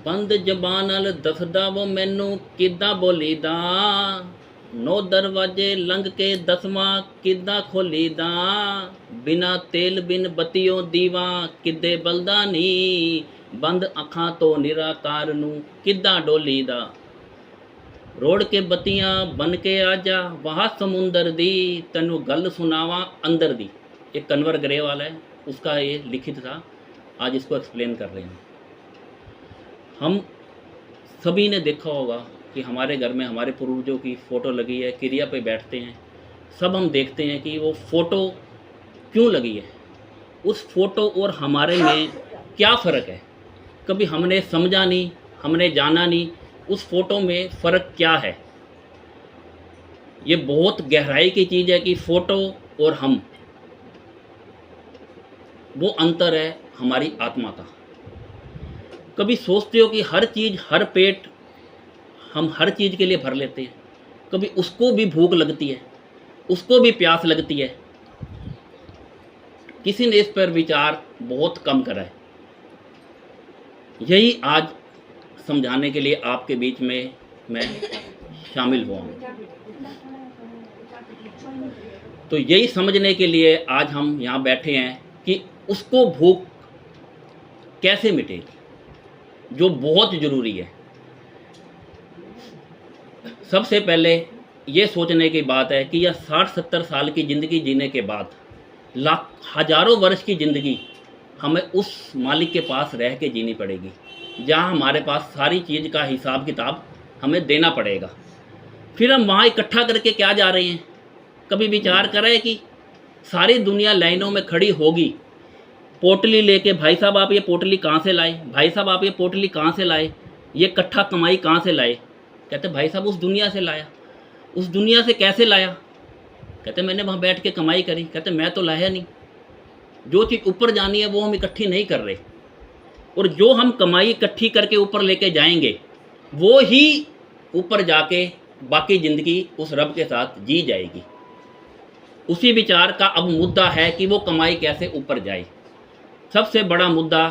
ਬੰਦ ਜ਼ਬਾਨ ਨਾਲ ਦੱਸਦਾ ਵੋ ਮੈਨੂੰ ਕਿੱਦਾਂ ਬੋਲੀਦਾ, ਨੌ ਦਰਵਾਜ਼ੇ ਲੰਘ ਕੇ ਦਸਵਾਂ ਕਿੱਦਾਂ ਖੋਲੀਦਾ, ਬਿਨਾ ਤੇਲ ਬਿਨ ਬੱਤੀਓ ਦੀਵਾ ਕਿੱਦੇ ਬਲਦਾ ਨੀ, ਬੰਦ ਅੱਖਾਂ ਤੋਂ ਨਿਰਾਕਾਰ ਨੂੰ ਕਿੱਦਾਂ ਡੋਲੀਦਾ, रोड़ के बत्तियां बन के आ जा वहाँ समुंदर दी, तनु गल सुनावा अंदर दी। ये कन्वर ग्रेवाल है, उसका ये लिखित था, आज इसको एक्सप्लेन कर रहे हैं। हम सभी ने देखा होगा कि हमारे घर में हमारे पूर्वजों की फ़ोटो लगी है, क्रिया पे बैठते हैं, सब हम देखते हैं कि वो फ़ोटो क्यों लगी है, उस फ़ोटो और हमारे में क्या फ़र्क है। कभी हमने समझा नहीं, हमने जाना नहीं उस फ़ोटो में फ़र्क क्या है। ये बहुत गहराई की चीज़ है कि फ़ोटो और हम, वो अंतर है हमारी आत्मा का। कभी सोचते हो कि हर चीज़, हर पेट हम हर चीज़ के लिए भर लेते हैं, कभी उसको भी भूख लगती है, उसको भी प्यास लगती है। किसी ने इस पर विचार बहुत कम करा है। यही आज समझाने के लिए आपके बीच में मैं शामिल हुआ हूँ। तो यही समझने के लिए आज हम यहाँ बैठे हैं कि उसको भूख कैसे मिटेगी, जो बहुत ज़रूरी है। सबसे पहले ये सोचने की बात है कि यह 60-70 साल की ज़िंदगी जीने के बाद हज़ारों वर्ष की ज़िंदगी हमें उस मालिक के पास रह के जीनी पड़ेगी, जहाँ हमारे पास सारी चीज़ का हिसाब किताब हमें देना पड़ेगा। फिर हम वहाँ इकट्ठा करके क्या जा रहे हैं। कभी विचार करें कि सारी दुनिया लाइनों में खड़ी होगी, पोटली लेके, भाई साहब आप ये पोटली कहाँ से लाए, भाई साहब आप ये पोटली कहाँ से लाए, ये इकट्ठा कमाई कहाँ से लाए। कहते भाई साहब उस दुनिया से लाया। उस दुनिया से कैसे लाया। कहते मैंने वहाँ बैठ के कमाई करी। कहते मैं तो लाया नहीं। जो चीज़ ऊपर जानी है वो हम इकट्ठी नहीं कर रहे, और जो हम कमाई इकट्ठी करके ऊपर लेके जाएंगे वो ही ऊपर जाके बाकी ज़िंदगी उस रब के साथ जी जाएगी। उसी विचार का अब मुद्दा है कि वो कमाई कैसे ऊपर जाए। सबसे बड़ा मुद्दा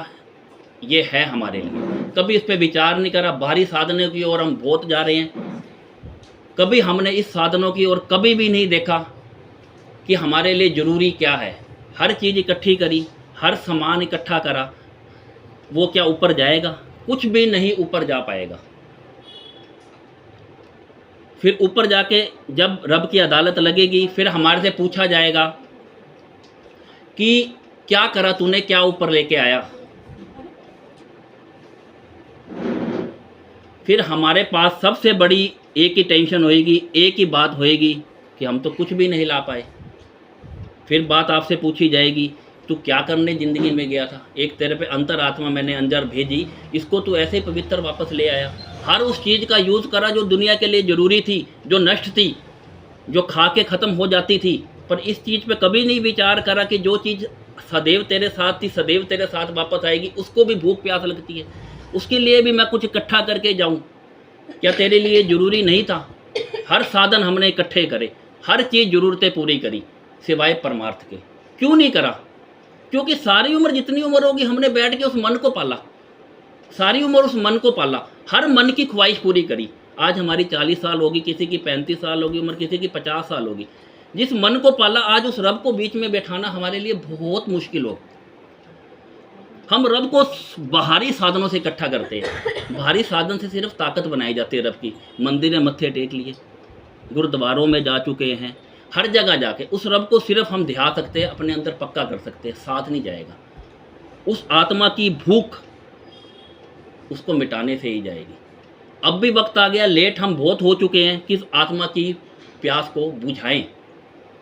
ये है हमारे लिए। कभी इस पे विचार नहीं करा। बाहरी साधनों की ओर हम बहुत जा रहे हैं, कभी हमने इस साधनों की ओर कभी भी नहीं देखा कि हमारे लिए ज़रूरी क्या है। हर चीज़ इकट्ठी करी, हर सामान इकट्ठा करा, वो क्या ऊपर जाएगा? कुछ भी नहीं ऊपर जा पाएगा। फिर ऊपर जाके जब रब की अदालत लगेगी, फिर हमारे से पूछा जाएगा कि क्या करा तूने, क्या ऊपर लेके आया। फिर हमारे पास सबसे बड़ी एक ही टेंशन होएगी, एक ही बात होएगी कि हम तो कुछ भी नहीं ला पाए। फिर बात आपसे पूछी जाएगी तू क्या करने ज़िंदगी में गया था। एक तेरे पे अंतरात्मा मैंने अंदर भेजी, इसको तू ऐसे ही पवित्र वापस ले आया। हर उस चीज़ का यूज़ करा जो दुनिया के लिए ज़रूरी थी, जो नष्ट थी, जो खा के ख़त्म हो जाती थी। पर इस चीज़ पे कभी नहीं विचार करा कि जो चीज़ सदैव तेरे साथ थी, सदैव तेरे साथ वापस आएगी। उसको भी भूख प्यास लगती है, उसके लिए भी मैं कुछ इकट्ठा करके जाऊँ। क्या तेरे लिए ज़रूरी नहीं था? हर साधन हमने इकट्ठे करे, हर चीज़ ज़रूरतें पूरी करी, सिवाय परमार्थ के। क्यों नहीं करा? क्योंकि सारी उम्र, जितनी उम्र होगी, हमने बैठ के उस मन को पाला। सारी उम्र उस मन को पाला, हर मन की ख्वाहिश पूरी करी। आज हमारी 40 साल होगी, किसी की 35 साल होगी उम्र, किसी की 50 साल होगी। जिस मन को पाला, आज उस रब को बीच में बैठाना हमारे लिए बहुत मुश्किल हो। हम रब को बाहरी साधनों से इकट्ठा करते हैं। बाहरी साधन से सिर्फ ताकत बनाई जाती है रब की। मंदिर में मत्थे टेक लिए, गुरुद्वारों में जा चुके हैं, हर जगह जाके उस रब को सिर्फ हम ध्या सकते हैं, अपने अंदर पक्का कर सकते हैं, साथ नहीं जाएगा। उस आत्मा की भूख उसको मिटाने से ही जाएगी। अब भी वक्त आ गया, लेट हम बहुत हो चुके हैं कि इस आत्मा की प्यास को बुझाएं,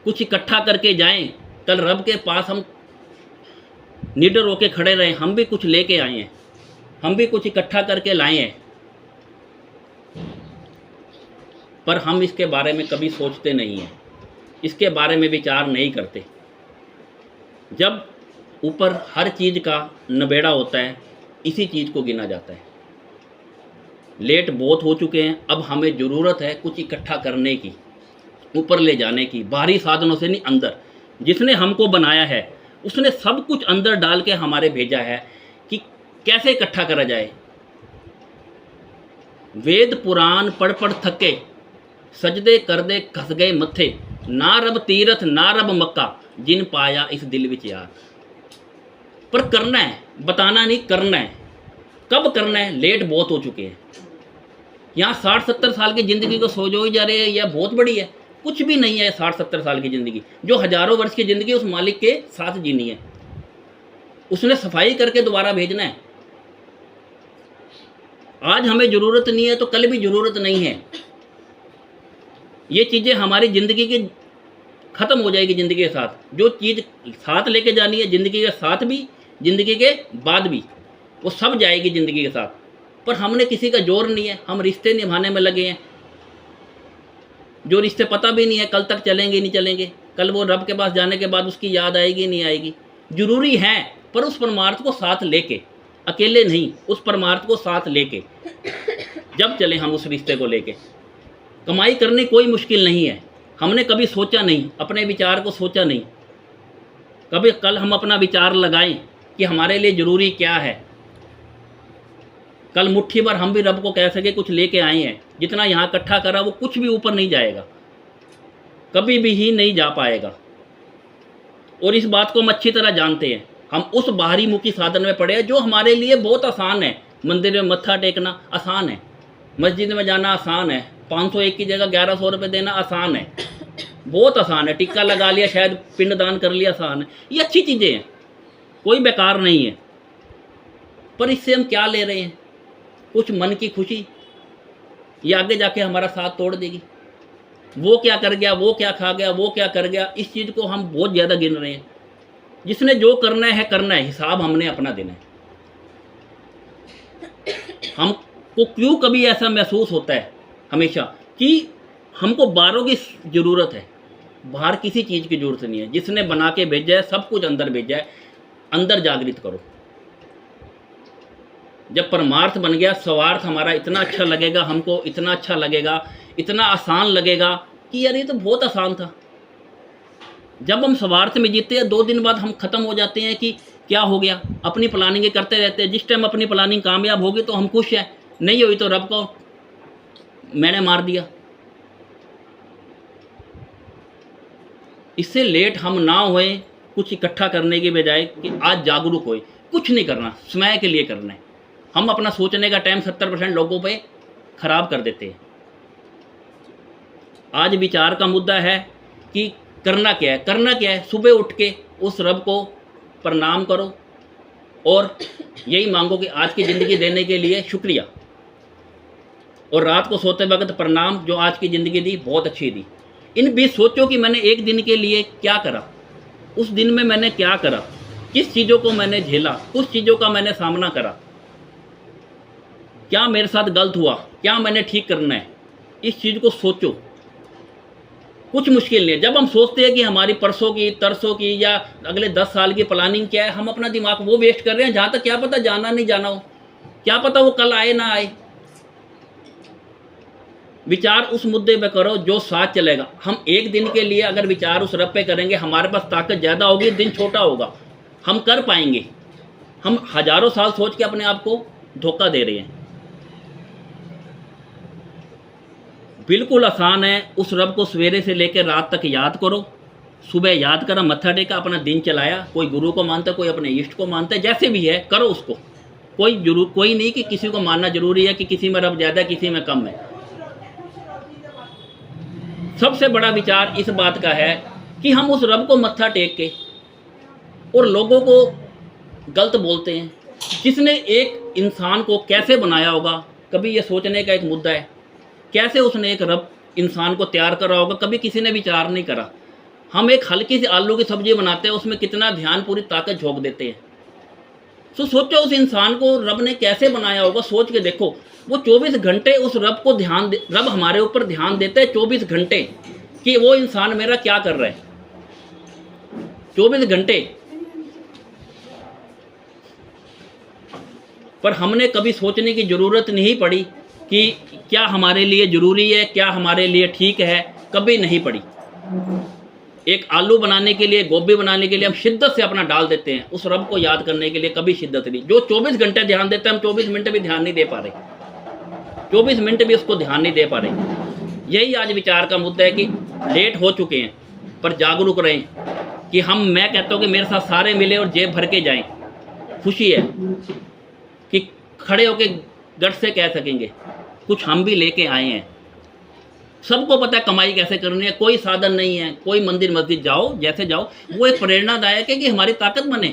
कुछ इकट्ठा करके जाएं। कल रब के पास हम निडर होके खड़े रहें। हम भी कुछ लेके आए हैं, हम भी कुछ इकट्ठा करके लाए हैं, पर हम इसके बारे में कभी सोचते नहीं हैं, इसके बारे में विचार नहीं करते। जब ऊपर हर चीज़ का नबेड़ा होता है, इसी चीज़ को गिना जाता है। लेट बहुत हो चुके हैं, अब हमें ज़रूरत है कुछ इकट्ठा करने की, ऊपर ले जाने की। बाहरी साधनों से नहीं, अंदर जिसने हमको बनाया है उसने सब कुछ अंदर डाल के हमारे भेजा है कि कैसे इकट्ठा करा जाए। वेद पुराण पढ़ पढ़ थके, सजदे कर दे खस गए मत्थे, ना रब तीरथ ना रब मक्का, जिन पाया इस दिल विच यार। पर करना है, बताना नहीं, करना है। कब करना है? लेट बहुत हो चुके हैं। यहाँ 60-70 साल की ज़िंदगी को सोचो ही जा रहे हैं, यह बहुत बड़ी है। कुछ भी नहीं है 60-70 साल की ज़िंदगी, जो हज़ारों वर्ष की ज़िंदगी उस मालिक के साथ जीनी है। उसने सफाई करके दोबारा भेजना है। आज हमें ज़रूरत नहीं है तो कल भी ज़रूरत नहीं है। ये चीज़ें हमारी ज़िंदगी की ख़त्म हो जाएगी। ज़िंदगी के साथ जो चीज़ साथ लेके जानी है, ज़िंदगी के साथ भी, ज़िंदगी के बाद भी, वो सब जाएगी ज़िंदगी के साथ। पर हमने किसी का जोर नहीं है, हम रिश्ते निभाने में लगे हैं। जो रिश्ते पता भी नहीं है कल तक चलेंगे नहीं चलेंगे, कल वो रब के पास जाने के बाद उसकी याद आएगी नहीं आएगी। ज़रूरी है, पर उस परमार्थ को साथ लेके, अकेले नहीं, उस परमार्थ को साथ लेके जब चले हम उस रिश्ते को लेके। कमाई करनी कोई मुश्किल नहीं है। हमने कभी सोचा नहीं, अपने विचार को सोचा नहीं, कभी कल हम अपना विचार लगाएं कि हमारे लिए ज़रूरी क्या है। कल मुट्ठी भर हम भी रब को कह सके कुछ लेके आए हैं। जितना यहाँ इकट्ठा करा वो कुछ भी ऊपर नहीं जाएगा, कभी भी ही नहीं जा पाएगा। और इस बात को हम अच्छी तरह जानते हैं। हम उस बाहरी मुखी साधन में पड़े हैं जो हमारे लिए बहुत आसान है। मंदिर में मत्था टेकना आसान है, मस्जिद में जाना आसान है, 501 की जगह 1100 रुपये देना आसान है, बहुत आसान है। टिक्का लगा लिया, शायद पिंडदान कर लिया, आसान है। ये अच्छी चीज़ें हैं, कोई बेकार नहीं है। पर इससे हम क्या ले रहे हैं? कुछ मन की खुशी, ये आगे जाके हमारा साथ तोड़ देगी। वो क्या कर गया, वो क्या खा गया, वो क्या कर गया, इस चीज़ को हम बहुत ज़्यादा गिन रहे हैं। जिसने जो करना है करना है, हिसाब हमने अपना देना है। हमको क्यों कभी ऐसा महसूस होता है हमेशा कि हमको बाहरों की ज़रूरत है? बाहर किसी चीज़ की ज़रूरत नहीं है। जिसने बना के भेजा है, सब कुछ अंदर भेजा है। अंदर जागृत करो। जब परमार्थ बन गया, स्वार्थ हमारा इतना अच्छा लगेगा, हमको इतना अच्छा लगेगा, इतना आसान लगेगा कि यार ये तो बहुत आसान था। जब हम स्वार्थ में जीते हैं, 2 दिन बाद हम ख़त्म हो जाते हैं कि क्या हो गया, अपनी प्लानिंग करते रहते हैं। जिस टाइम अपनी प्लानिंग कामयाब होगी तो हम खुश हैं, नहीं हुई तो रब को मैंने मार दिया। इससे लेट हम ना होए कुछ इकट्ठा करने के बजाय कि आज जागरूक होए। कुछ नहीं करना, समय के लिए करना है। हम अपना सोचने का टाइम 70% लोगों पे ख़राब कर देते हैं। आज विचार का मुद्दा है कि करना क्या है। करना क्या है? सुबह उठ के उस रब को प्रणाम करो और यही मांगो कि आज की ज़िंदगी देने के लिए शुक्रिया। और रात को सोते वक्त प्रणाम, जो आज की ज़िंदगी दी बहुत अच्छी दी। इन बीच सोचो कि मैंने एक दिन के लिए क्या करा, उस दिन में मैंने क्या करा, किस चीज़ों को मैंने झेला, कुछ चीज़ों का मैंने सामना करा, क्या मेरे साथ गलत हुआ, क्या मैंने ठीक करना है। इस चीज़ को सोचो। कुछ मुश्किल नहीं है। जब हम सोचते हैं कि हमारी परसों की, तरसों की या अगले 10 साल की प्लानिंग क्या है, हम अपना दिमाग वो वेस्ट कर रहे हैं जहाँ तक क्या पता जाना नहीं जाना हो, क्या पता वो कल आए ना आए। विचार उस मुद्दे पे करो जो साथ चलेगा। हम एक दिन के लिए अगर विचार उस रब पे करेंगे, हमारे पास ताकत ज़्यादा होगी, दिन छोटा होगा, हम कर पाएंगे। हम हज़ारों साल सोच के अपने आप को धोखा दे रहे हैं। बिल्कुल आसान है। उस रब को सवेरे से लेकर रात तक याद करो। सुबह याद करा, मत्था टेका, अपना दिन चलाया। कोई गुरु को मानता है, कोई अपने इष्ट को मानता है, जैसे भी है करो उसको। कोई नहीं कि किसी को मानना जरूरी है कि किसी में रब ज़्यादा किसी में कम है। सबसे बड़ा विचार इस बात का है कि हम उस रब को मत्था टेक के और लोगों को गलत बोलते हैं। जिसने एक इंसान को कैसे बनाया होगा, कभी ये सोचने का एक मुद्दा है। कैसे उसने एक रब इंसान को तैयार करा होगा, कभी किसी ने विचार नहीं करा। हम एक हल्की सी आलू की सब्जी बनाते हैं, उसमें कितना ध्यान, पूरी ताकत झोंक देते हैं। तो सोचो उस इंसान को रब ने कैसे बनाया होगा। सोच के देखो, वो 24 घंटे उस रब को रब हमारे ऊपर ध्यान देते हैं 24 घंटे कि वो इंसान मेरा क्या कर रहा है। 24 घंटे। पर हमने कभी सोचने की ज़रूरत नहीं पड़ी कि क्या हमारे लिए ज़रूरी है, क्या हमारे लिए ठीक है, कभी नहीं पड़ी। एक आलू बनाने के लिए, गोभी बनाने के लिए हम शिद्दत से अपना डाल देते हैं। उस रब को याद करने के लिए कभी शिद्दत नहीं। जो 24 घंटे ध्यान देते हैं, हम 24 मिनट भी ध्यान नहीं दे पा रहे। 24 मिनट भी उसको ध्यान नहीं दे पा रहे। यही आज विचार का मुद्दा है कि लेट हो चुके हैं पर जागरूक रहें कि मैं कहता हूँ कि मेरे साथ सारे मिले और जेब भर के जाएं। खुशी है कि खड़े होके गट से कह सकेंगे कुछ हम भी लेके आए हैं। सबको पता है कमाई कैसे करनी है, कोई साधन नहीं है, कोई मंदिर मस्जिद जाओ जैसे जाओ, वो एक प्रेरणादायक है कि हमारी ताकत बने।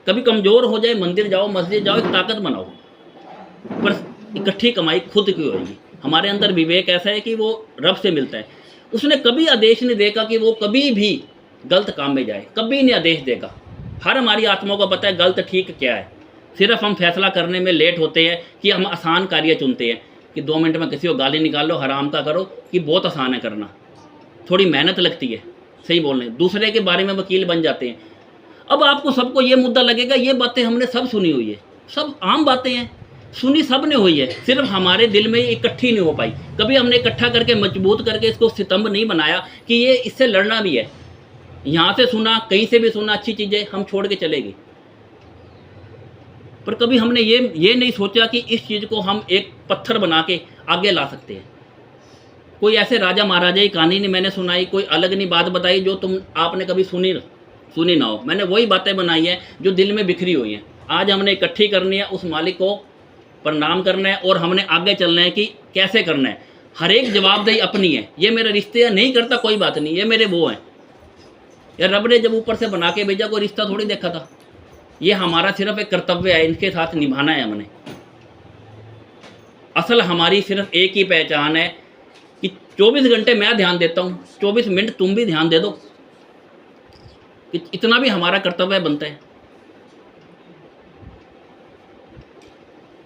कभी कमज़ोर हो जाए, मंदिर जाओ मस्जिद जाओ, एक ताकत बनाओ, पर इकट्ठी कमाई खुद की होगी। हमारे अंदर विवेक ऐसा है कि वो रब से मिलता है। उसने कभी आदेश नहीं देगा कि वो कभी भी गलत काम में जाए, कभी नहीं आदेश देगा। हर हमारी आत्मा को पता है गलत ठीक क्या है। सिर्फ हम फैसला करने में लेट होते हैं कि हम आसान कार्य चुनते हैं कि 2 मिनट में किसी को गाली निकाल लो, हराम का करो, कि बहुत आसान है करना, थोड़ी मेहनत लगती है, सही बोलने, दूसरे के बारे में वकील बन जाते हैं। अब आपको सबको ये मुद्दा लगेगा ये बातें हमने सब सुनी हुई है, सब आम बातें हैं, सुनी सब ने हुई है, सिर्फ हमारे दिल में इकट्ठी नहीं हो पाई। कभी हमने इकट्ठा करके मजबूत करके इसको स्तंभ नहीं बनाया कि ये इससे लड़ना भी है। यहाँ से सुना, कहीं से भी सुना, अच्छी चीज़ें हम छोड़ के चलेगी, पर कभी हमने ये नहीं सोचा कि इस चीज़ को हम एक पत्थर बना के आगे ला सकते हैं। कोई ऐसे राजा महाराजा की कहानी नहीं मैंने सुनाई, कोई अलग नहीं बात बताई जो आपने कभी सुनी ना हो। मैंने वही बातें बनाई हैं जो दिल में बिखरी हुई हैं। आज हमने इकट्ठी करनी है, उस मालिक को प्रणाम करना है और हमने आगे चलना है कि कैसे करना है। हर एक जवाबदेही अपनी है। ये मेरे रिश्ते नहीं करता कोई बात नहीं, ये मेरे वो हैं। या रब ने जब ऊपर से बना के भेजा, कोई रिश्ता थोड़ी देखा था। ये हमारा सिर्फ एक कर्तव्य है, इनके साथ निभाना है हमने। असल हमारी सिर्फ एक ही पहचान है कि 24 घंटे मैं ध्यान देता हूँ, 24 मिनट तुम भी ध्यान दे दो, कि इतना भी हमारा कर्तव्य बनता है।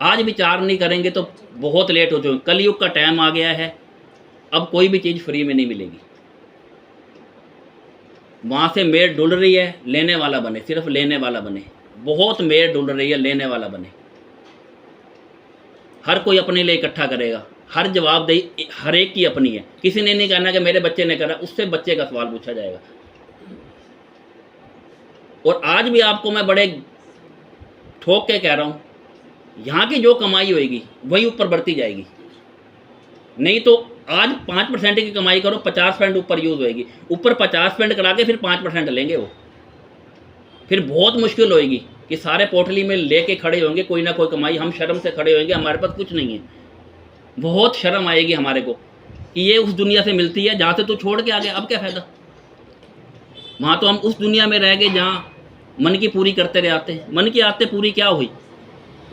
आज विचार नहीं करेंगे तो बहुत लेट हो जाएगा। कलयुग का टाइम आ गया है, अब कोई भी चीज़ फ्री में नहीं मिलेगी। वहाँ से मेड़ डुल रही है, लेने वाला बने, सिर्फ लेने वाला बने। बहुत मेड़ डुल रही है, लेने वाला बने। हर कोई अपने लिए इकट्ठा करेगा, हर जवाबदेही हर एक की अपनी है। किसी ने नहीं कहना कि मेरे बच्चे ने करा, उससे बच्चे का सवाल पूछा जाएगा। और आज भी आपको मैं बड़े ठोक के कह रहा हूँ, यहाँ की जो कमाई होएगी वही ऊपर बढ़ती जाएगी। नहीं तो आज 5% की कमाई करो, 50% ऊपर यूज़ होएगी। ऊपर 50% करा के फिर 5% लेंगे वो, फिर बहुत मुश्किल होएगी कि सारे पोटली में लेके खड़े होंगे कोई ना कोई कमाई। हम शर्म से खड़े होंगे, हमारे पास कुछ नहीं है। बहुत शर्म आएगी हमारे को कि ये उस दुनिया से मिलती है जहाँ से तू छोड़ के आ गया, अब क्या फ़ायदा। वहाँ तो हम उस दुनिया में रह गए जहाँ मन की पूरी करते रहे आते। मन की आते पूरी क्या हुई?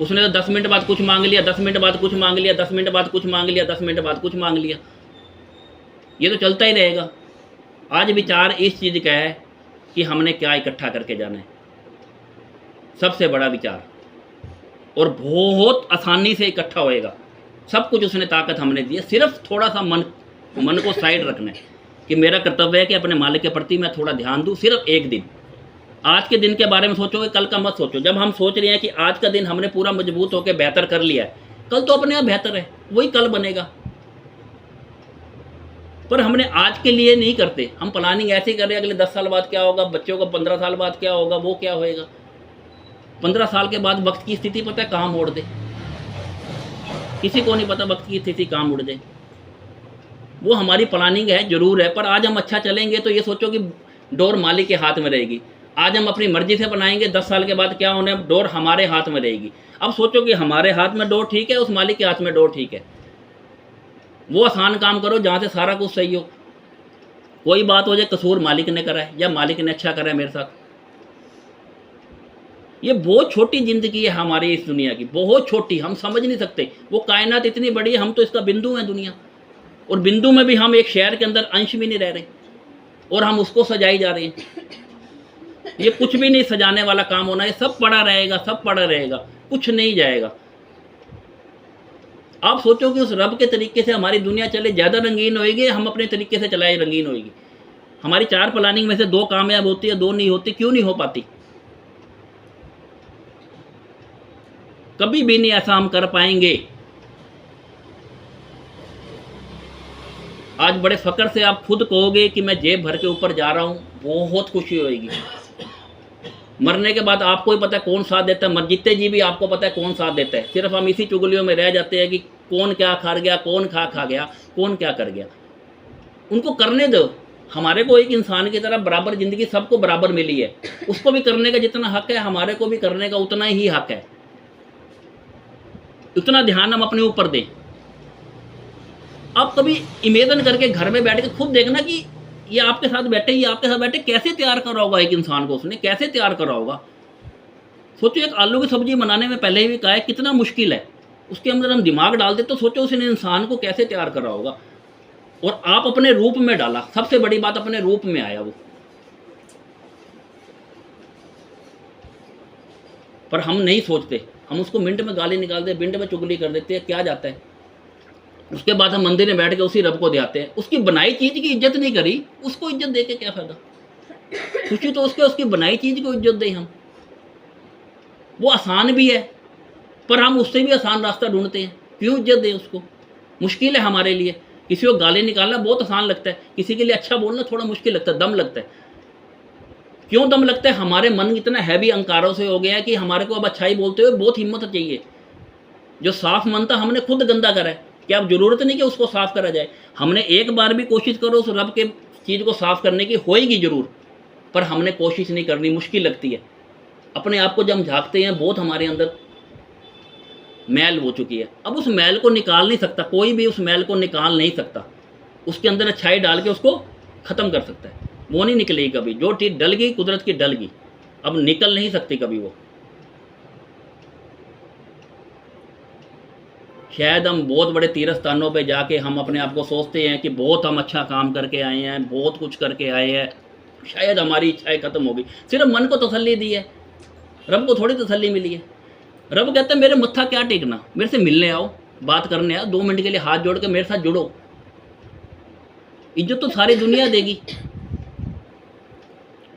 उसने तो 10 मिनट बाद कुछ मांग लिया, 10 मिनट बाद कुछ मांग लिया, 10 मिनट बाद कुछ मांग लिया, 10 मिनट बाद कुछ मांग लिया। ये तो चलता ही रहेगा। आज विचार इस चीज़ का है कि हमने क्या इकट्ठा करके जाना है, सबसे बड़ा विचार। और बहुत आसानी से इकट्ठा होएगा सब कुछ। उसने ताकत हमने दी है, सिर्फ थोड़ा सा मन को साइड रखना है कि मेरा कर्तव्य है कि अपने मालिक के प्रति मैं थोड़ा ध्यान दूँ। सिर्फ एक दिन, आज के दिन के बारे में सोचोगे, कल का मत सोचो। जब हम सोच रहे हैं कि आज का दिन हमने पूरा मजबूत होकर बेहतर कर लिया है, कल तो अपने आप बेहतर है, वही कल बनेगा। पर हमने आज के लिए नहीं करते, हम प्लानिंग ऐसे ही कर रहे हैं अगले 10 साल बाद क्या होगा, बच्चों को 15 साल बाद क्या होगा, वो क्या होएगा। 15 साल के बाद वक्त की स्थिति पता है कहाँ मोड़ दे, किसी को नहीं पता वक्त की स्थिति कहाँ मुड़ दे। वो हमारी प्लानिंग है जरूर है, पर आज हम अच्छा चलेंगे तो ये सोचो कि डोर मालिक के हाथ में रहेगी। आज हम अपनी मर्जी से बनाएंगे, 10 साल के बाद क्या होने, डोर हमारे हाथ में रहेगी। अब सोचो कि हमारे हाथ में डोर ठीक है, उस मालिक के हाथ में डोर ठीक है। वो आसान काम करो जहाँ से सारा कुछ सही हो। कोई बात हो जाए, कसूर मालिक ने करा है या मालिक ने अच्छा करा है मेरे साथ। ये बहुत छोटी ज़िंदगी है हमारी इस दुनिया की, बहुत छोटी, हम समझ नहीं सकते। वो कायनात इतनी बड़ी है, हम तो इसका बिंदु हैं दुनिया। और बिंदु में भी हम एक शहर के अंदर अंश भी नहीं रह रहे, और हम उसको सजाई जा रहे हैं। ये कुछ भी नहीं सजाने वाला काम होना है, सब पड़ा रहेगा, सब पड़ा रहेगा, कुछ नहीं जाएगा। आप सोचो कि उस रब के तरीके से हमारी दुनिया चले, ज़्यादा रंगीन होएगी, हम अपने तरीके से चलाए रंगीन होएगी। हमारी 4 प्लानिंग में से 2 कामयाब होती है, 2 नहीं होती। क्यों नहीं हो पाती? कभी भी नहीं ऐसा हम कर पाएंगे। आज बड़े फक्र से आप खुद कहोगे कि मैं जेब भर के ऊपर जा रहा हूँ, बहुत खुशी होएगी। मरने के बाद आपको ही पता है कौन साथ देता है, जीते जी भी आपको पता है कौन साथ देता है। सिर्फ हम इसी चुगलियों में रह जाते हैं कि कौन क्या खा गया, कौन खा गया, कौन क्या कर गया, उनको करने दो। हमारे को एक इंसान की तरह बराबर ज़िंदगी सबको बराबर मिली है, उसको भी करने का जितना हक है हमारे को भी करने का उतना ही हक है। उतना ध्यान हम अपने ऊपर दें। आप कभी इमेजिन करके घर में बैठ के खुद देखना कि ये आपके साथ बैठे, ये आपके साथ बैठे, कैसे तैयार करा होगा एक इंसान को, उसने कैसे तैयार करा होगा। सोचो एक आलू की सब्जी बनाने में पहले भी कहा है कितना मुश्किल है, उसके अंदर हम दिमाग डाल दे तो सोचो उसने इंसान को कैसे तैयार करा होगा। और आप अपने रूप में डाला, सबसे बड़ी बात अपने रूप में आया वो। पर हम नहीं सोचते, हम उसको मिनट में गाली निकालते, मिनट में चुगली कर देते हैं, क्या जाता है। उसके बाद हम मंदिर में बैठ के उसी रब को देते हैं। उसकी बनाई चीज की इज्जत नहीं करी, उसको इज्जत दे के क्या फायदा। खुशी तो उसकी बनाई चीज को इज्जत दें हम। वो आसान भी है पर हम उससे भी आसान रास्ता ढूंढते हैं, क्यों इज्जत दें उसको। मुश्किल है हमारे लिए, किसी को गाली निकालना बहुत आसान लगता है, किसी के लिए अच्छा बोलना थोड़ा मुश्किल लगता है, दम लगता है। क्यों दम लगता है, हमारे मन इतना हैवी अहंकारों से हो गया है कि हमारे को अब अच्छाई बोलते हुए बहुत हिम्मत चाहिए। जो साफ मन था हमने खुद गंदा करा है, क्या अब जरूरत नहीं कि उसको साफ करा जाए। हमने एक बार भी कोशिश करो उस रब के चीज़ को साफ करने की, होएगी जरूर, पर हमने कोशिश नहीं करनी, मुश्किल लगती है। अपने आप को जब हम झांकते हैं बहुत हमारे अंदर मैल हो चुकी है, अब उस मैल को निकाल नहीं सकता कोई भी, उस मैल को निकाल नहीं सकता। उसके अंदर अच्छाई डाल के उसको ख़त्म कर सकता है, वो नहीं निकलेगी कभी। जो चीज़ डल गई कुदरत की डल गई, अब निकल नहीं सकती कभी वो। शायद हम बहुत बड़े तीर्थ स्थानों पे जाके हम अपने आप को सोचते हैं कि बहुत हम अच्छा काम करके आए हैं, बहुत कुछ करके आए हैं, शायद हमारी इच्छाएं खत्म हो गई। सिर्फ मन को तसल्ली दी है, रब को थोड़ी तसल्ली मिली है। रब कहता है मेरे मत्था क्या टेकना, मेरे से मिलने आओ, बात करने आओ, 2 मिनट के लिए हाथ जोड़ के मेरे साथ जुड़ो। इज्जत तो सारी दुनिया देगी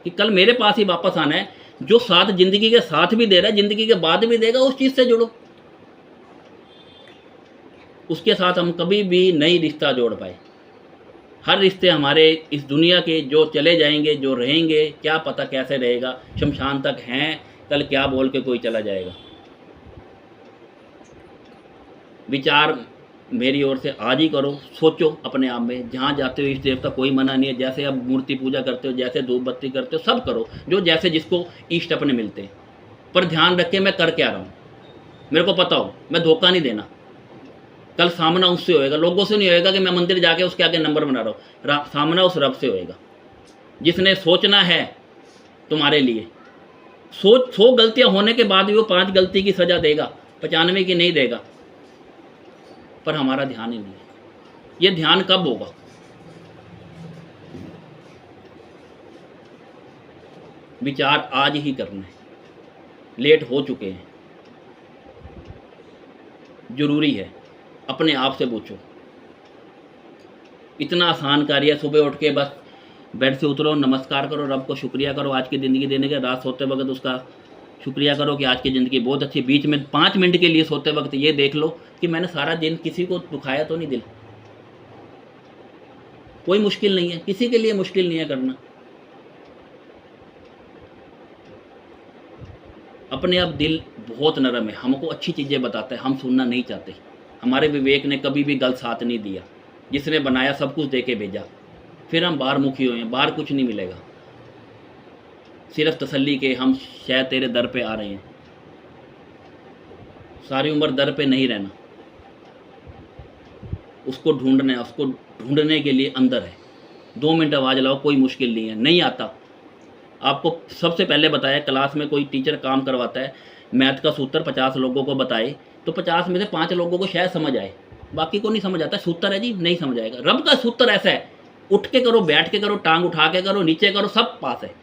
कि कल मेरे पास ही वापस आना है। जो साथ जिंदगी के साथ भी दे रहा है, जिंदगी के बाद भी देगा, उस चीज़ से जुड़ो। उसके साथ हम कभी भी नई रिश्ता जोड़ पाए। हर रिश्ते हमारे इस दुनिया के जो चले जाएंगे, जो रहेंगे, क्या पता कैसे रहेगा, शमशान तक हैं, कल क्या बोल के कोई चला जाएगा। विचार मेरी ओर से आज ही करो, सोचो अपने आप में। जहाँ जाते हो इस देवता कोई मना नहीं है, जैसे अब मूर्ति पूजा करते हो, जैसे धूप बत्ती करते हो, सब करो जो जैसे जिसको इष्ट अपने मिलते हैं। पर ध्यान रख के मैं कर क्या रहा हूँ, मेरे को पता हो, मैं धोखा नहीं देना। कल सामना उससे होएगा, लोगों से नहीं होएगा कि मैं मंदिर जाके उसके आगे नंबर बना रहा हूँ। सामना उस रब से होएगा जिसने सोचना है तुम्हारे लिए। 100 गलतियां होने के बाद भी वो 5 गलती की सजा देगा, 95 की नहीं देगा। पर हमारा ध्यान ही नहीं है। ये ध्यान कब होगा? विचार आज ही करना है, लेट हो चुके हैं। जरूरी है, अपने आप से पूछो। इतना आसान कार्य है, सुबह उठ के बस बेड से उतरो, नमस्कार करो, रब को शुक्रिया करो आज की ज़िंदगी देने का। रात सोते वक्त उसका शुक्रिया करो कि आज की ज़िंदगी बहुत अच्छी। बीच में 5 मिनट के लिए सोते वक्त ये देख लो कि मैंने सारा दिन किसी को दुखाया तो नहीं दिल। कोई मुश्किल नहीं है, किसी के लिए मुश्किल नहीं है करना। अपने आप दिल बहुत नरम है, हमको अच्छी चीज़ें बताता है, हम सुनना नहीं चाहते। हमारे विवेक ने कभी भी गलत साथ नहीं दिया। जिसने बनाया सब कुछ दे के भेजा, फिर हम बाहर मुखी हुए हैं, बाहर कुछ नहीं मिलेगा, सिर्फ तसल्ली के हम शायद तेरे दर पे आ रहे हैं। सारी उम्र दर पे नहीं रहना, उसको ढूंढना है। उसको ढूंढने के लिए अंदर है। 2 मिनट आवाज़ लाओ, कोई मुश्किल नहीं है। नहीं आता आपको, सबसे पहले बताया क्लास में कोई टीचर काम करवाता है, मैथ का सूत्र 50 लोगों को बताए तो 50 में से 5 लोगों को शायद समझ आए, बाकी को नहीं समझ आता। सूत्र है जी, नहीं समझ आएगा। रब का सूत्र ऐसा है, उठ के करो, बैठ के करो, टांग उठा के करो, नीचे करो, सब पास है।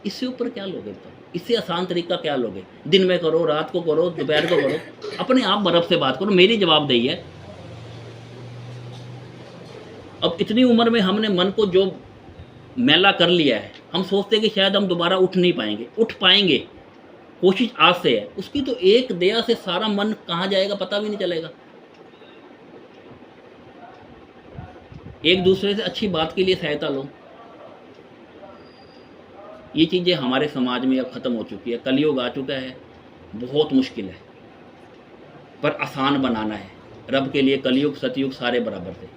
इससे ऊपर क्या लोगे? तो इससे आसान तरीका क्या लोगे? दिन में करो, रात को करो, दोपहर को करो, अपने आप रब से बात करो। मेरी जवाबदेही है। अब इतनी उम्र में हमने मन को जो मैला कर लिया है, हम सोचते हैं कि शायद हम दोबारा उठ नहीं पाएंगे। उठ पाएंगे, कोशिश आज से है। उसकी तो एक दया से सारा मन कहाँ जाएगा पता भी नहीं चलेगा। एक दूसरे से अच्छी बात के लिए सहायता लो। ये चीज़ें हमारे समाज में अब ख़त्म हो चुकी है। कलयुग आ चुका है, बहुत मुश्किल है, पर आसान बनाना है। रब के लिए कलयुग सतयुग सारे बराबर थे।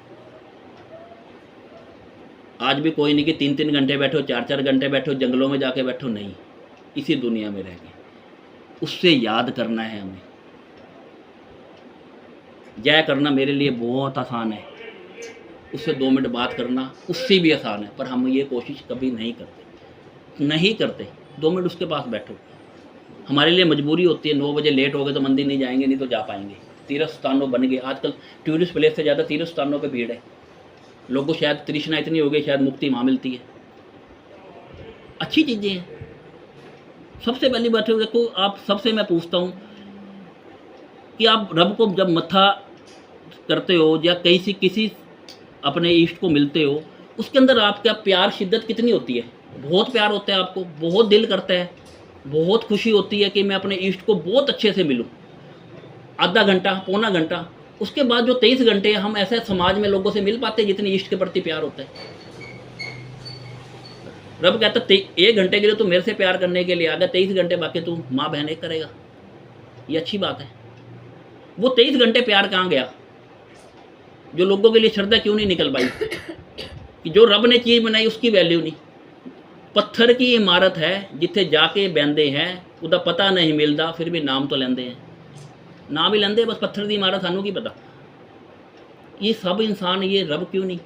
आज भी कोई नहीं कि 3-3 घंटे बैठो, 4-4 घंटे बैठो, जंगलों में जाके बैठो, नहीं, इसी दुनिया में रह के उससे याद करना है हमें। जय करना मेरे लिए बहुत आसान है, उससे 2 मिनट बात करना उससे भी आसान है, पर हम ये कोशिश कभी नहीं करते। 2 मिनट उसके पास बैठो। हमारे लिए मजबूरी होती है, 9 बजे लेट हो गए तो मंदिर नहीं जाएंगे, नहीं तो जा पाएंगे। तीर्थ स्थानों बन गए आजकल, टूरिस्ट प्लेस से ज़्यादा तीर्थ स्थानों पे भीड़ है। लोगों को शायद तृष्णा इतनी हो गई, शायद मुक्ति वहाँ मिलती है। अच्छी चीज़ें हैं। सबसे पहली बात है, देखो आप सबसे मैं पूछता हूँ कि आप रब को जब मत्था करते हो या किसी अपने इष्ट को मिलते हो, उसके अंदर आपका प्यार शिद्दत कितनी होती है? बहुत प्यार होता है आपको, बहुत दिल करता है, बहुत खुशी होती है कि मैं अपने इष्ट को बहुत अच्छे से मिलूं। आधा घंटा, पौना घंटा, उसके बाद जो 23 घंटे हम ऐसे समाज में लोगों से मिल पाते हैं जितनी इष्ट के प्रति प्यार होता है। रब कहता 1 घंटे के लिए तू मेरे से प्यार करने के लिए आ गया, 23 घंटे बाकी तू माँ बहन एक करेगा। ये अच्छी बात है। वो 23 घंटे प्यार कहाँ गया? जो लोगों के लिए श्रद्धा क्यों नहीं निकल पाई कि जो रब ने चीज़ बनाई उसकी वैल्यू नहीं। पत्थर की इमारत है जिथे जाके बहते हैं, उदा पता नहीं मिलता, फिर भी नाम तो लेंदे हैं, नाम ही लेंदे, बस पत्थर की इमारत सानू की पता। ये सब इंसान, ये रब क्यों नहीं?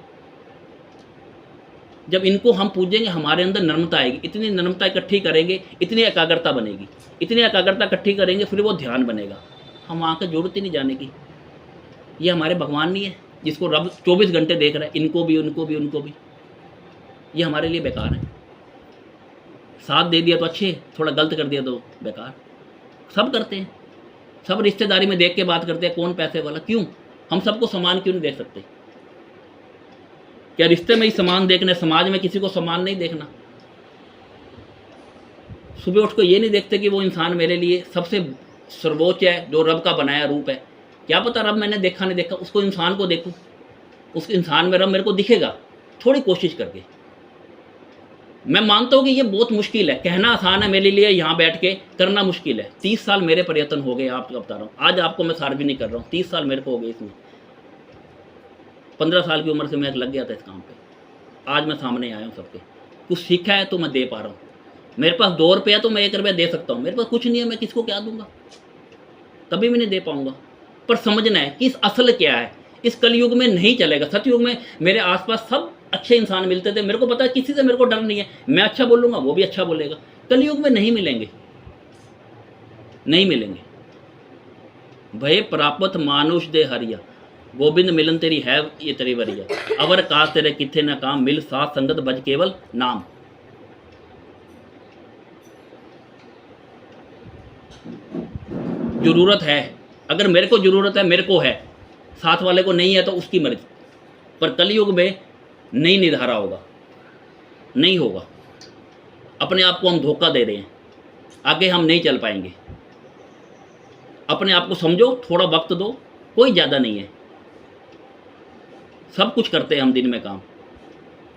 जब इनको हम पूजेंगे हमारे अंदर नर्मता आएगी, इतनी नर्मता इकट्ठी करेंगे, इतनी एकाग्रता बनेगी, इतनी एकाग्रता इकट्ठी करेंगे, फिर वो ध्यान बनेगा। हम वहाँ की जरूरत ही नहीं जाने की। ये हमारे भगवान नहीं है जिसको रब 24 घंटे देख रहा है, इनको भी उनको भी उनको भी। ये हमारे लिए बेकार है। साथ दे दिया तो अच्छे, थोड़ा गलत कर दिया तो बेकार। सब करते हैं, सब रिश्तेदारी में देख के बात करते हैं, कौन पैसे वाला। क्यों? हम सबको समान क्यों नहीं देख सकते? क्या रिश्ते में ही समान देखना, समाज में किसी को समान नहीं देखना? सुबह उठ को ये नहीं देखते कि वो इंसान मेरे लिए सबसे सर्वोच्च है, जो रब का बनाया रूप है। क्या पता रब मैंने देखा नहीं देखा, उसको इंसान को देखूं, उस इंसान में रब मेरे को दिखेगा, थोड़ी कोशिश करके। मैं मानता हूँ कि ये बहुत मुश्किल है, कहना आसान है मेरे लिए, यहाँ बैठ के करना मुश्किल है। 30 साल मेरे प्रयत्न हो गए, आपको बता रहा हूँ। आज आपको मैं सार्वजनिक कर रहा हूँ, 30 साल मेरे को हो गए इसमें। 15 साल की उम्र से मैं लग गया था इस काम पे। आज मैं सामने आया हूँ सबके, कुछ सीखा है तो मैं दे पा रहा हूँ। मेरे पास 2 रुपया तो मैं 1 रुपया दे सकता हूँ, मेरे पास कुछ नहीं है, मैं किसको क्या दूंगा? तभी मैं नहीं दे पाऊंगा। पर समझना है कि इस असल क्या है। इस कलयुग में नहीं चलेगा। सतयुग में मेरे आसपास सब अच्छे इंसान मिलते थे, मेरे को पता है किसी से मेरे को डर नहीं है, मैं अच्छा बोलूँगा वो भी अच्छा बोलेगा। कलयुग में नहीं मिलेंगे, नहीं मिलेंगे। भय प्राप्त मानुष दे हरिया, गोविंद मिलन तेरी है ये तेरी वरिया। अवर का तेरे किथे न काम, मिल साथ संगत बज केवल नाम। जरूरत है, अगर मेरे को जरूरत है, मेरे को है, साथ वाले को नहीं है तो उसकी मर्जी। पर कलयुग में नहीं निधारा होगा, नहीं होगा। अपने आप को हम धोखा दे रहे हैं, आगे हम नहीं चल पाएंगे। अपने आप को समझो, थोड़ा वक्त दो, कोई ज़्यादा नहीं है। सब कुछ करते हैं हम दिन में काम,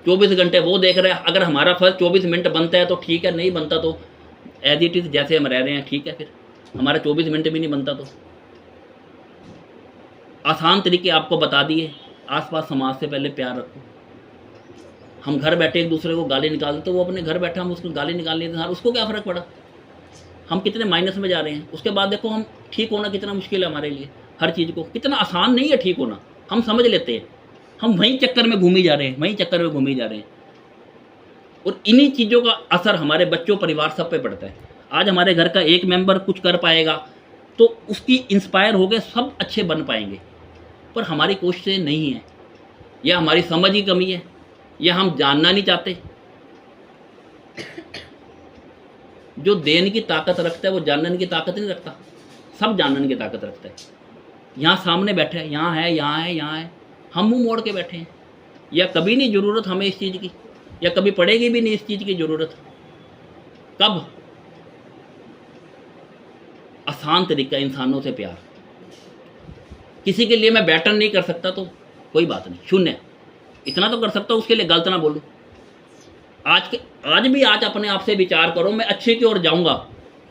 24 घंटे वो देख रहे हैं। अगर हमारा फर्ज 24 मिनट बनता है तो ठीक है, नहीं बनता तो एज इट इज़ जैसे हम रह रहे हैं ठीक है। फिर हमारा 24 मिनट भी नहीं बनता तो आसान तरीके आपको बता दिए। आसपास समाज से पहले प्यार रखो। हम घर बैठे एक दूसरे को गाली निकालते, तो वो अपने घर बैठा हम उसको गाली निकालने दें, उसको क्या फ़र्क पड़ा? हम कितने माइनस में जा रहे हैं। उसके बाद देखो हम ठीक होना कितना मुश्किल है हमारे लिए। हर चीज़ को कितना आसान नहीं है ठीक होना, हम समझ लेते हैं। हम वहीं चक्कर में घूमी जा रहे हैं, वहीं चक्कर में घूमी जा रहे हैं। और इन्हीं चीज़ों का असर हमारे बच्चों, परिवार सब पे पड़ता है। आज हमारे घर का एक मेंबर कुछ कर पाएगा तो उसकी इंस्पायर हो गए, सब अच्छे बन पाएंगे। पर हमारी कोशिशें नहीं है, या हमारी समझ की कमी है, या हम जानना नहीं चाहते। जो देने की ताकत रखता है वो जानने की ताकत नहीं रखता। सब जानने की ताकत रखता है। यहाँ सामने बैठे हैं, यहाँ है, यहाँ है, यहाँ है, हम मुंह मोड़ के बैठे हैं। या कभी नहीं ज़रूरत हमें इस चीज़ की, या कभी पड़ेगी भी नहीं इस चीज़ की ज़रूरत। कब? आसान तरीका, इंसानों से प्यार। किसी के लिए मैं बेटर नहीं कर सकता तो कोई बात नहीं, शून्य। इतना तो कर सकता हूँ, उसके लिए गलत ना बोलूँ। आज भी अपने आप से विचार करो, मैं अच्छे की ओर जाऊँगा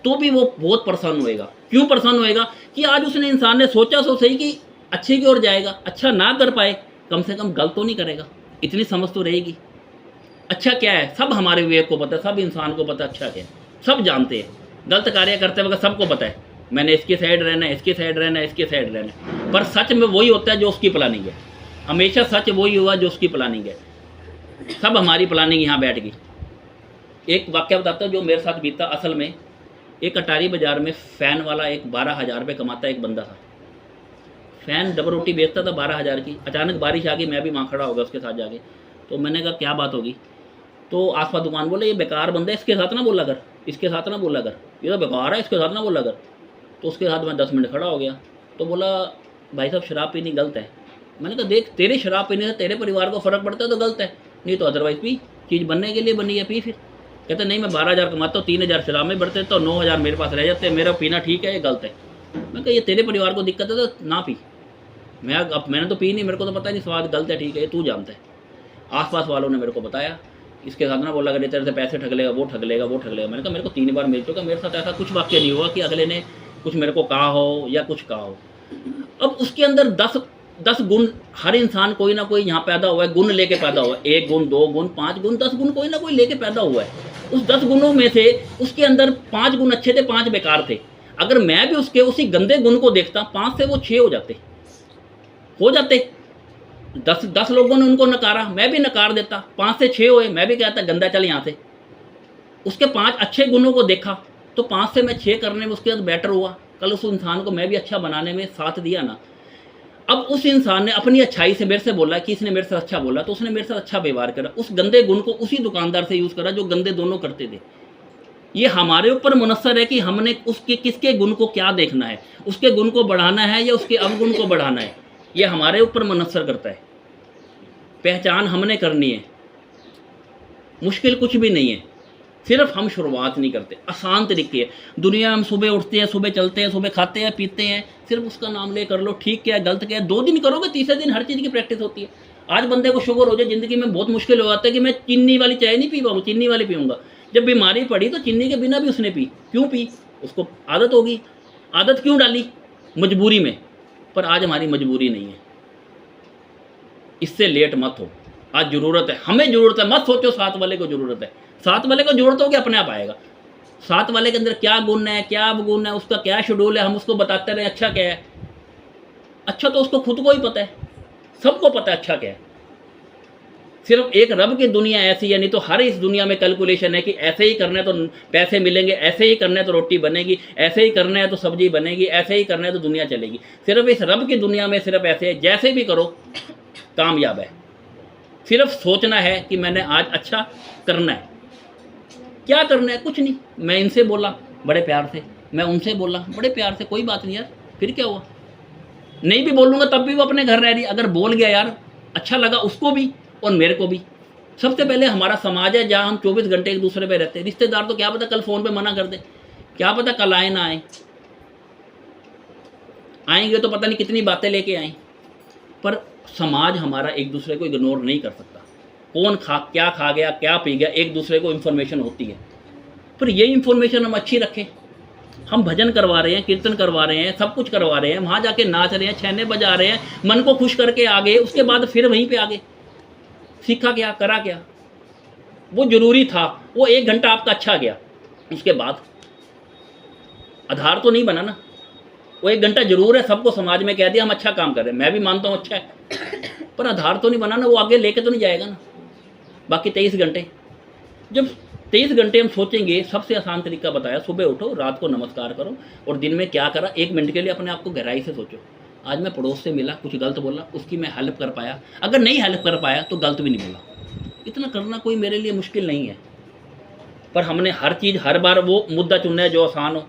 तो भी वो बहुत परेशान होएगा। क्यों परेशान होएगा? कि आज उसने इंसान ने सोचा तो सही कि अच्छे की ओर जाएगा। अच्छा ना कर पाए, कम से कम गलत तो नहीं करेगा, इतनी समझ तो रहेगी। अच्छा क्या है सब हमारे विवेक को पता है, सब इंसान को पता है अच्छा क्या है, सब जानते हैं। गलत कार्य करते वक्त सबको पता है मैंने इसकी साइड रहना है, इसकी साइड रहना है, इसकी साइड रहना है। पर सच में वही होता है जो उसकी प्लानिंग है, हमेशा सच वही हुआ जो उसकी प्लानिंग है। सब हमारी प्लानिंग यहाँ बैठ गई। एक वाक्य बताता हूँ जो मेरे साथ बीता। असल में एक अटारी बाज़ार में फ़ैन वाला एक 12,000 रुपये कमाता एक बंदा था। फ़ैन डबल रोटी बेचता था 12,000 की। अचानक बारिश आ गई, मैं भी वहाँ खड़ा हो गया उसके साथ जाके। तो मैंने कहा क्या बात होगी? तो आसपास दुकान बोले ये बेकार बंदा है, इसके साथ ना बोला कर, इसके साथ ना बोला कर, ये तो बेकार है, इसके साथ ना बोला कर। तो उसके साथ मैं 10 मिनट खड़ा हो गया। तो बोला भाई साहब शराब पीनी गलत है। मैंने कहा देख तेरे शराब पीने से तेरे परिवार को फ़र्क पड़ता है तो गलत है, नहीं तो अदरवाइज़ पी, चीज़ बनने के लिए बनी है, पी। फिर कहते नहीं मैं 12,000 कमाता हूँ, 3,000 शराब में बढ़ते तो 9,000 मेरे पास रह जाते हैं, मेरा पीना ठीक है ये गलत है। मैं कहा ये तेरे परिवार को दिक्कत है तो ना पी। मैंने तो पी नहीं, मेरे को तो पता नहीं स्वाद गलत है ठीक है, तू जानता है। आसपास वालों ने मेरे को बताया इसके साथ ना बोला अगर तेरे से पैसे ठग लेगा, वो ठग लेगा, वो ठग लेगा। मैंने कहा मेरे को 3 बार मिल चुका, मेरे साथ ऐसा कुछ वाक्य नहीं हुआ कि अगले ने कुछ मेरे को कहा हो या कुछ कहा हो। अब उसके अंदर 10 गुण हर इंसान कोई ना कोई यहाँ पैदा हुआ है, गुण लेके पैदा हुआ है। 1 गुण, 2 गुण, 5 गुण, 10 गुण कोई ना कोई लेके पैदा हुआ है। उस 10 गुणों में से उसके अंदर 5 गुण अच्छे थे, 5 बेकार थे। अगर मैं भी उसके उसी गंदे गुण को देखता, 5 से वो 6 हो जाते। 10 लोगों ने उनको नकारा, मैं भी नकार देता, 5 से 6 हुए, मैं भी कहता गंदा चल यहाँ से। उसके 5 अच्छे गुणों को देखा तो 5 से मैं 6 करने में उसके बाद बेटर हुआ। कल उस इंसान को मैं भी अच्छा बनाने में साथ दिया ना। अब उस इंसान ने अपनी अच्छाई से मेरे से बोला कि इसने मेरे से अच्छा बोला तो उसने मेरे साथ अच्छा व्यवहार करा। उस गंदे गुण को उसी दुकानदार से यूज़ करा जो गंदे दोनों करते थे। ये हमारे ऊपर मुनस्सर है कि हमने उसके किसके गुण को क्या देखना है, उसके गुण को बढ़ाना है या उसके अवगुण को बढ़ाना है, ये हमारे ऊपर मुनस्सर करता है। पहचान हमने करनी है, मुश्किल कुछ भी नहीं है, सिर्फ हम शुरुआत नहीं करते। आसान तरीके है। दुनिया में हम सुबह उठते हैं, सुबह चलते हैं, सुबह खाते हैं पीते हैं, सिर्फ उसका नाम ले कर लो, ठीक क्या है गलत क्या है। 2 दिन करोगे, तीसरे दिन हर चीज़ की प्रैक्टिस होती है। आज बंदे को शुगर हो जाए, ज़िंदगी में बहुत मुश्किल हो जाता है कि मैं चीनी वाली चाय नहीं पी पाऊँ, चीनी वाली पीऊँगा। जब बीमारी पड़ी तो चीनी के बिना भी उसने पी। क्यों पी? उसको आदत होगी। आदत क्यों डाली? मजबूरी में। पर आज हमारी मजबूरी नहीं है। इससे लेट मत हो, आज ज़रूरत है, हमें ज़रूरत है। मत सोचो साथ वाले को ज़रूरत है, साथ वाले को ज़रूरत होगी अपने आप आएगा। साथ वाले के अंदर क्या गुण है, क्या अवगुण है, उसका क्या शेड्यूल है, हम उसको बताते रहे अच्छा क्या है। अच्छा तो उसको खुद को ही पता है, सबको पता है अच्छा क्या है। सिर्फ एक रब की दुनिया ऐसी है, नहीं तो हर इस दुनिया में कैलकुलेशन है कि ऐसे ही करना है तो पैसे मिलेंगे, ऐसे ही करना है तो रोटी बनेगी, ऐसे ही करना है तो सब्जी बनेगी, ऐसे ही करना है तो दुनिया चलेगी। सिर्फ इस रब की दुनिया में सिर्फ ऐसे है, जैसे भी करो कामयाब है। सिर्फ सोचना है कि मैंने आज अच्छा करना है। क्या करना है? कुछ नहीं। मैं इनसे बोला बड़े प्यार से, मैं उनसे बोला बड़े प्यार से, कोई बात नहीं यार, फिर क्या हुआ? नहीं भी बोलूँगा तब भी वो अपने घर रह रही। अगर बोल गया यार अच्छा लगा उसको भी और मेरे को भी। सबसे पहले हमारा समाज है जहाँ हम 24 घंटे एक दूसरे पे रहते हैं। रिश्तेदार तो क्या पता कल फ़ोन पे मना कर दे, क्या पता कल आए ना आए। आएंगे तो पता नहीं कितनी बातें लेके आए। पर समाज हमारा एक दूसरे को इग्नोर नहीं कर सकता। कौन क्या खा गया, क्या पी गया, एक दूसरे को इन्फॉर्मेशन होती है। पर ये इन्फॉर्मेशन हम अच्छी रखें। हम भजन करवा रहे हैं, कीर्तन करवा रहे हैं, सब कुछ करवा रहे हैं, वहाँ जाके नाच रहे हैं, छैने बजा रहे हैं, मन को खुश करके आ गए, उसके बाद फिर वहीं पे आ गए। सीखा क्या, करा क्या? वो जरूरी था, वो 1 घंटा आपका अच्छा गया, उसके बाद आधार तो नहीं बना ना। वो 1 घंटा जरूर है, सबको समाज में कह दिया हम अच्छा काम कर रहे हैं, मैं भी मानता हूँ अच्छा है, पर आधार तो नहीं बना ना, वो आगे लेके तो नहीं जाएगा ना। बाकी 23 घंटे, जब 23 घंटे हम सोचेंगे, सबसे आसान तरीका बताया, सुबह उठो, रात को नमस्कार करो और दिन में क्या करा 1 मिनट के लिए अपने आप को गहराई से सोचो। आज मैं पड़ोस से मिला, कुछ गलत बोला, उसकी मैं हेल्प कर पाया, अगर नहीं हेल्प कर पाया तो गलत भी नहीं बोला। इतना करना कोई मेरे लिए मुश्किल नहीं है। पर हमने हर चीज़ हर बार वो मुद्दा चुनना है जो आसान हो।